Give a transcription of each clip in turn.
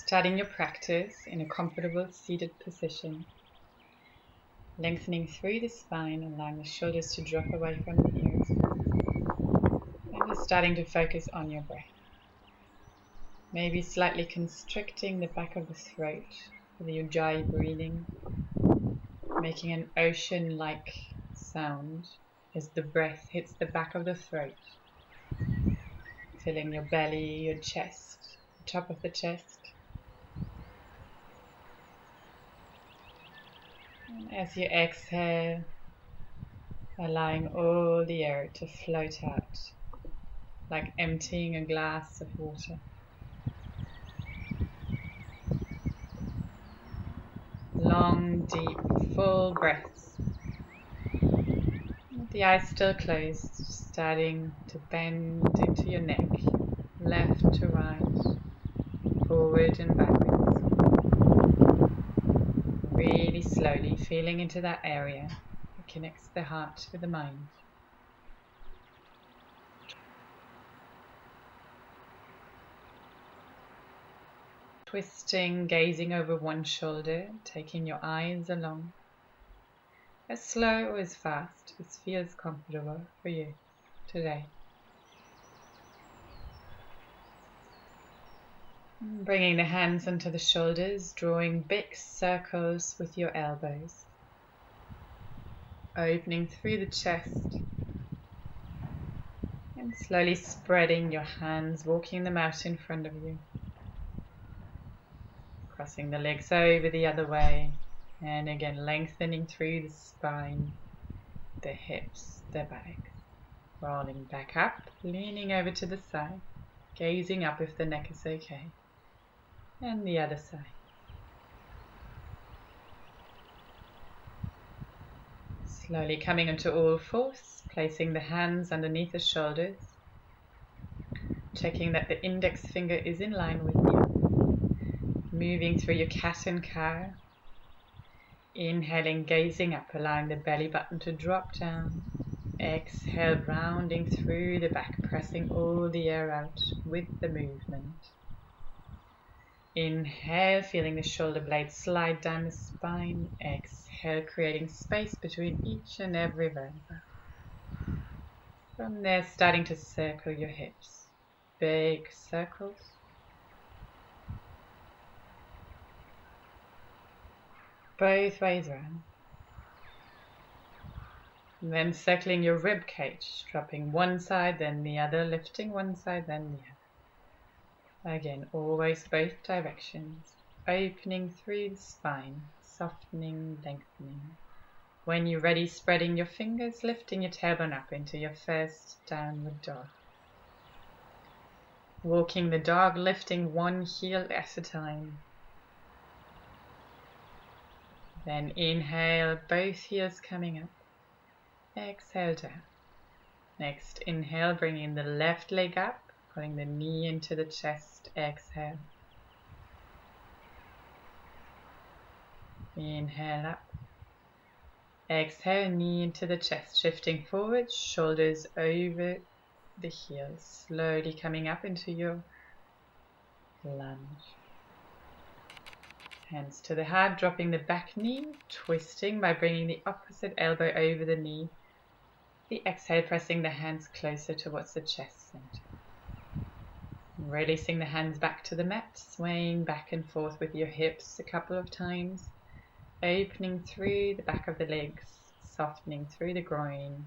Starting your practice in a comfortable seated position, lengthening through the spine, allowing the shoulders to drop away from the ears, and just starting to focus on your breath. Maybe slightly constricting the back of the throat with your ujjayi breathing, making an ocean-like sound as the breath hits the back of the throat, filling your belly, your chest, the top of the chest. And as you exhale, allowing all the air to float out, like emptying a glass of water. Long, deep, full breaths. With the eyes still closed, starting to bend into your neck, left to right, forward and backwards. Really slowly feeling into that area that connects the heart with the mind. Twisting, gazing over one shoulder, taking your eyes along. As slow or as fast as feels comfortable for you today. Bringing the hands onto the shoulders, drawing big circles with your elbows. Opening through the chest. And slowly spreading your hands, walking them out in front of you. Crossing the legs over the other way. And again, lengthening through the spine, the hips, the back. Rolling back up, leaning over to the side, gazing up if the neck is okay. And the other side. Slowly coming onto all fours, placing the hands underneath the shoulders, checking that the index finger is in line with you. Moving through your cat and cow. Inhaling, gazing up, allowing the belly button to drop down. Exhale, rounding through the back, pressing all the air out with the movement. Inhale, feeling the shoulder blades slide down the spine. Exhale, creating space between each and every vertebra. From there, starting to circle your hips. Big circles. Both ways around. And then circling your rib cage, dropping one side, then the other, lifting one side, then the other. Again, always both directions, opening through the spine, softening, lengthening. When you're ready, spreading your fingers, lifting your tailbone up into your first downward dog. Walking the dog, lifting one heel at a time. Then inhale, both heels coming up. Exhale down. Next, inhale, bringing the left leg up. Pulling the knee into the chest, exhale. Inhale up. Exhale, knee into the chest, shifting forward, shoulders over the heels, slowly coming up into your lunge. Hands to the heart, dropping the back knee, twisting by bringing the opposite elbow over the knee. The exhale, pressing the hands closer towards the chest center. Releasing the hands back to the mat, swaying back and forth with your hips a couple of times, opening through the back of the legs, softening through the groin,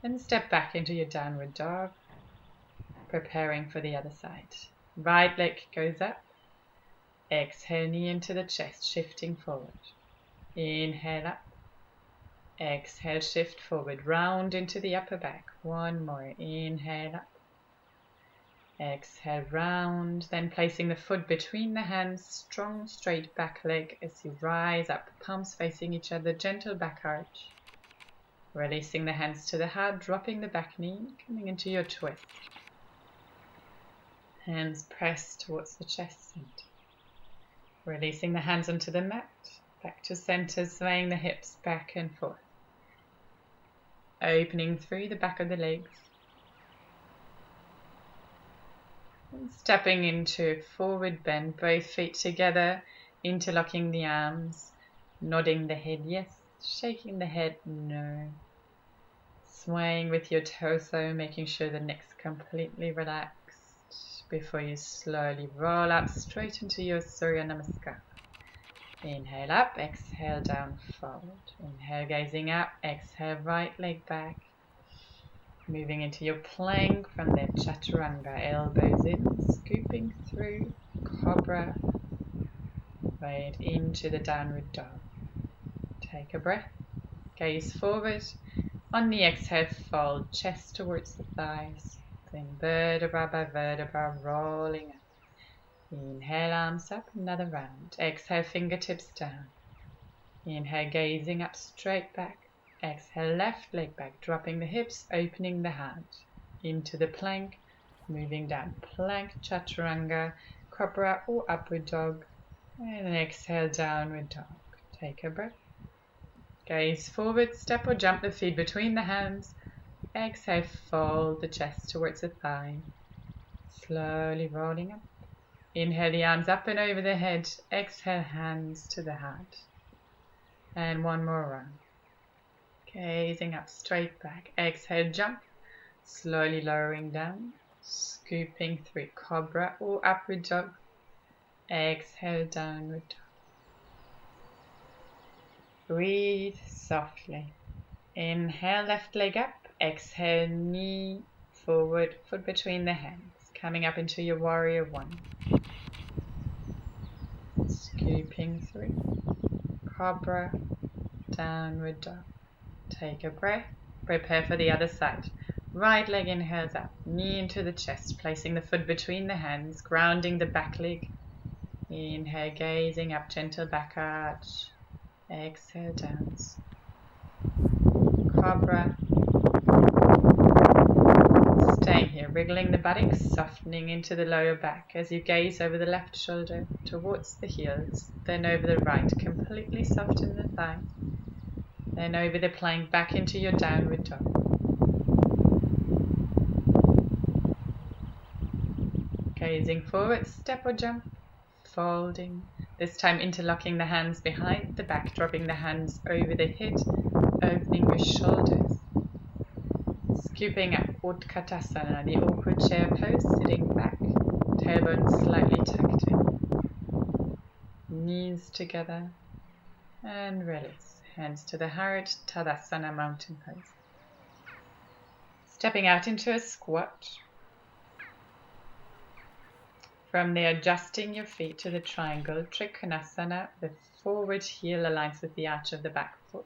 then step back into your downward dog, preparing for the other side. Right leg goes up, exhale, knee into the chest, shifting forward. Inhale up, exhale, shift forward, round into the upper back. One more, inhale up. Exhale, round, then placing the foot between the hands, strong straight back leg as you rise up, palms facing each other, gentle back arch. Releasing the hands to the heart, dropping the back knee, coming into your twist. Hands pressed towards the chest center. Releasing the hands onto the mat, back to center, swaying the hips back and forth. Opening through the back of the legs. And stepping into forward bend, both feet together, interlocking the arms, nodding the head yes, shaking the head no. Swaying with your torso, making sure the neck's completely relaxed before you slowly roll up straight into your surya namaskar. Inhale up, exhale down, fold. Inhale, gazing up, exhale, right leg back. Moving into your plank from there, chaturanga, elbows in, scooping through, cobra, right into the downward dog. Take a breath, gaze forward. On the exhale, fold chest towards the thighs. Then vertebra by vertebra, rolling up. Inhale, arms up, another round. Exhale, fingertips down. Inhale, gazing up, straight back. Exhale, left leg back, dropping the hips, opening the heart. Into the plank, moving down. Plank, chaturanga, cobra or upward dog. And then exhale, downward dog. Take a breath. Gaze forward, step or jump the feet between the hands. Exhale, fold the chest towards the thigh. Slowly rolling up. Inhale the arms up and over the head. Exhale, hands to the heart. And one more round. Gazing up, straight back. Exhale, jump. Slowly lowering down. Scooping through, cobra or upward dog. Exhale, downward dog. Breathe softly. Inhale, left leg up. Exhale, knee forward, foot between the hands. Coming up into your warrior one. Scooping through. Cobra, downward dog. Take a breath. Prepare for the other side. Right leg inhales up. Knee into the chest. Placing the foot between the hands. Grounding the back leg. Inhale, gazing up. Gentle back arch. Exhale, downs. Cobra. Staying here, wriggling the buttocks, softening into the lower back as you gaze over the left shoulder towards the heels, then over the right, completely soften the thigh, then over the plank back into your downward dog. Gazing forward, step or jump, folding, this time interlocking the hands behind the back, dropping the hands over the head, opening your shoulders. Scooping up, Utkatasana, the awkward chair pose, sitting back, tailbone slightly tucked in, knees together, and release. Hands to the heart, Tadasana, mountain pose. Stepping out into a squat. From there, adjusting your feet to the triangle, Trikonasana, the forward heel aligns with the arch of the back foot.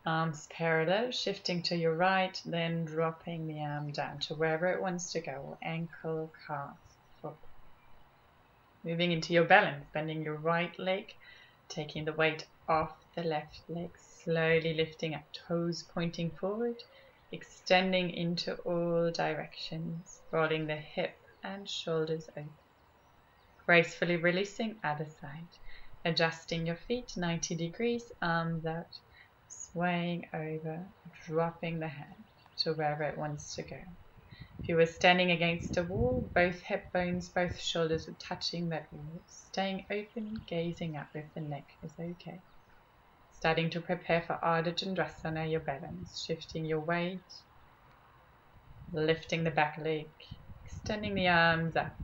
Arms parallel, shifting to your right, then dropping the arm down to wherever it wants to go, ankle, calf, foot. Moving into your balance, bending your right leg, taking the weight off the left leg, slowly lifting up, toes pointing forward, extending into all directions, rolling the hip and shoulders open. Gracefully releasing, other side. Adjusting your feet 90 degrees, arms out. Swaying over, dropping the hand to wherever it wants to go. If you were standing against a wall, both hip bones, both shoulders are touching that wall. Staying open, gazing up if the neck is okay. Starting to prepare for Ardha Chandrasana, your balance. Shifting your weight, lifting the back leg, extending the arms up.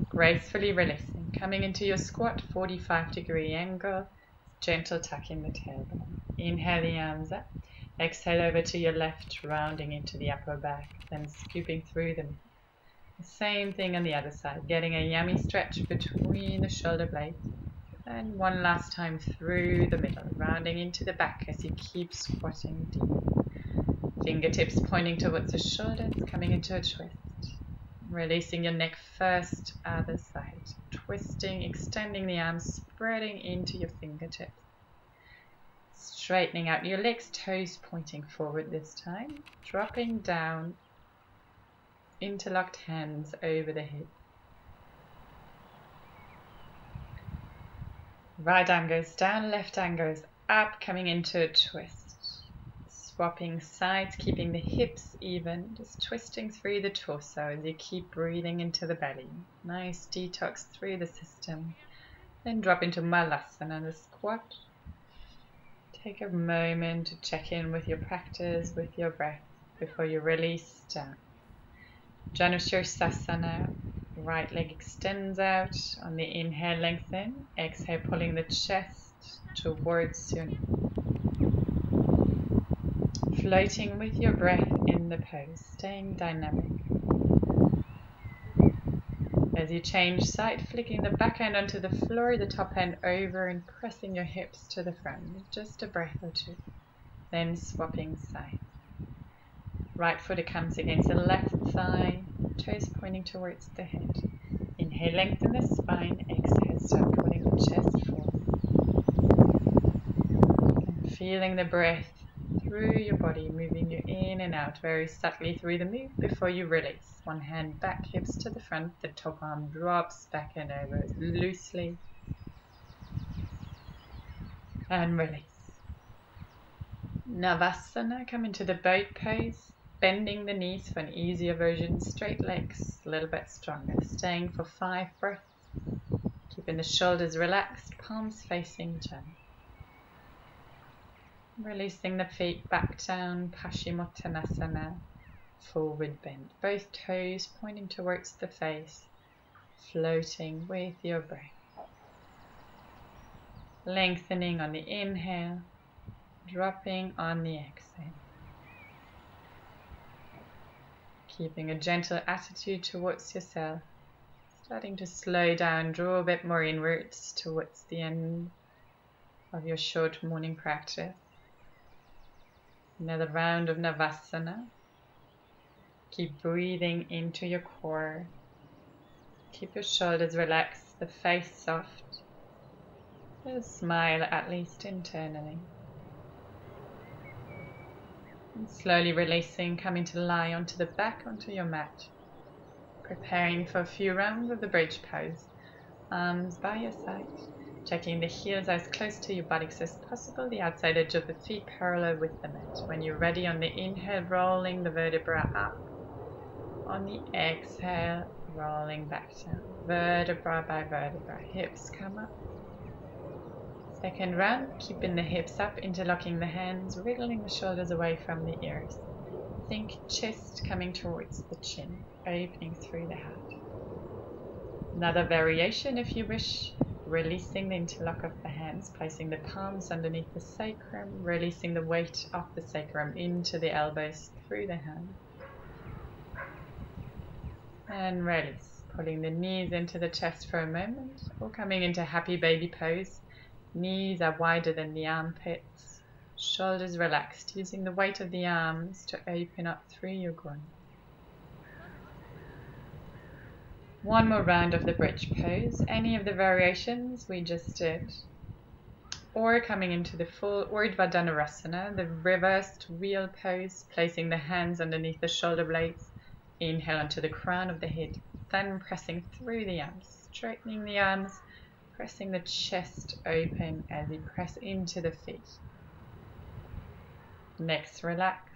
Gracefully releasing. Coming into your squat, 45-degree angle, gentle tuck in the tailbone. Inhale the arms up. Exhale over to your left, rounding into the upper back, then scooping through them. The same thing on the other side, getting a yummy stretch between the shoulder blades. And one last time through the middle, rounding into the back as you keep squatting deep. Fingertips pointing towards the shoulders, coming into a twist. Releasing your neck first, other side. Twisting, extending the arms, spreading into your fingertips. Straightening out your legs, toes pointing forward this time. Dropping down, interlocked hands over the head. Right arm goes down, left arm goes up, coming into a twist. Swapping sides, keeping the hips even, just twisting through the torso as you keep breathing into the belly. Nice detox through the system. Then drop into malasana, the squat. Take a moment to check in with your practice, with your breath, before you release down. Dhanurasana, right leg extends out. On the inhale, lengthen. Exhale, pulling the chest towards your knee. Floating with your breath in the pose, staying dynamic. As you change side, flicking the back hand onto the floor, the top hand over and pressing your hips to the front. Just a breath or two. Then swapping sides. Right foot comes against the left thigh, toes pointing towards the head. Inhale, lengthen the spine. Exhale, start pulling the chest forward. And feeling the breath through your body, moving you in and out very subtly through the move before you release. One hand back, hips to the front, the top arm drops back and over loosely. And release. Navasana, come into the boat pose, bending the knees for an easier version, straight legs, a little bit stronger. Staying for 5 breaths, keeping the shoulders relaxed, palms facing each other. Releasing the feet back down, Paschimottanasana, forward bend. Both toes pointing towards the face, floating with your breath. Lengthening on the inhale, dropping on the exhale. Keeping a gentle attitude towards yourself. Starting to slow down, draw a bit more inwards towards the end of your short morning practice. Another round of Navasana. Keep breathing into your core. Keep your shoulders relaxed, the face soft. A smile at least internally. And slowly releasing, coming to lie onto the back, onto your mat. Preparing for a few rounds of the bridge pose. Arms by your side. Checking the heels as close to your buttocks as possible, the outside edge of the feet parallel with the mat. When you're ready, on the inhale, rolling the vertebra up. On the exhale, rolling back down. Vertebra by vertebra, hips come up. Second round, keeping the hips up, interlocking the hands, wriggling the shoulders away from the ears. Think chest coming towards the chin, opening through the heart. Another variation if you wish. Releasing the interlock of the hands, placing the palms underneath the sacrum, releasing the weight of the sacrum into the elbows through the hand. And release, pulling the knees into the chest for a moment, or coming into happy baby pose. Knees are wider than the armpits, shoulders relaxed, using the weight of the arms to open up through your groin. One more round of the bridge pose, any of the variations we just did. Or coming into the full urdhva dhanurasana, the reversed wheel pose, placing the hands underneath the shoulder blades. Inhale onto the crown of the head, then pressing through the arms, straightening the arms, pressing the chest open as you press into the feet. Next, relax.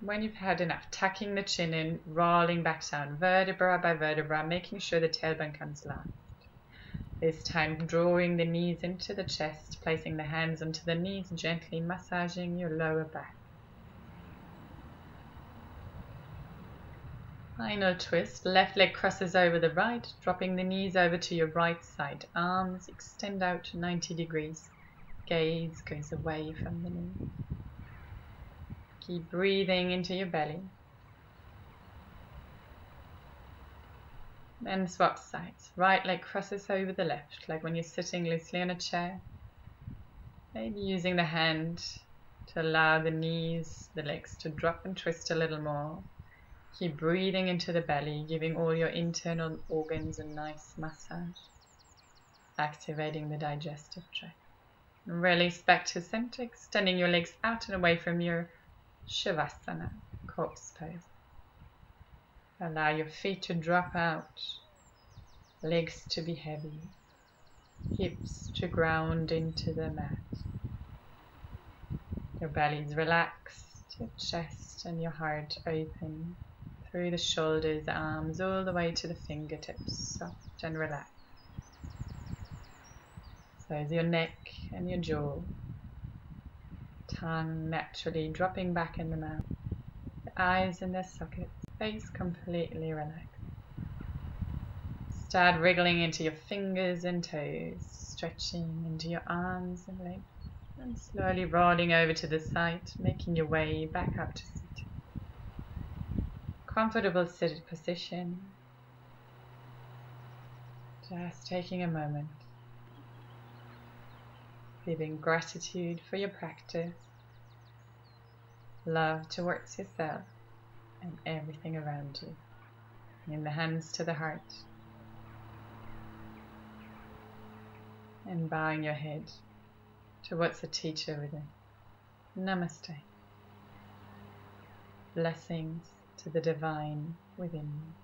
When you've had enough, tucking the chin in, rolling back down, vertebra by vertebra, making sure the tailbone comes last. This time, drawing the knees into the chest, placing the hands onto the knees, gently massaging your lower back. Final twist, left leg crosses over the right, dropping the knees over to your right side. Arms extend out 90 degrees. Gaze goes away from the knee. Keep breathing into your belly. Then swap sides. Right leg crosses over the left, like when you're sitting loosely on a chair. Maybe using the hand to allow the knees, the legs to drop and twist a little more. Keep breathing into the belly, giving all your internal organs a nice massage, activating the digestive tract. Release back to center, extending your legs out and away from your Shavasana, corpse pose. Allow your feet to drop out, legs to be heavy, hips to ground into the mat. Your belly is relaxed. your chest and your heart open through the shoulders, arms, all the way to the fingertips, soft and relaxed. So is your neck and your jaw. Tongue naturally dropping back in the mouth. The eyes in their sockets, face completely relaxed. Start wriggling into your fingers and toes, stretching into your arms and legs, and slowly rolling over to the side, making your way back up to seated. Comfortable seated position. Just taking a moment, feeling gratitude for your practice, love towards yourself and everything around you. In the hands to the heart. And bowing your head towards the teacher within. Namaste. Blessings to the divine within you.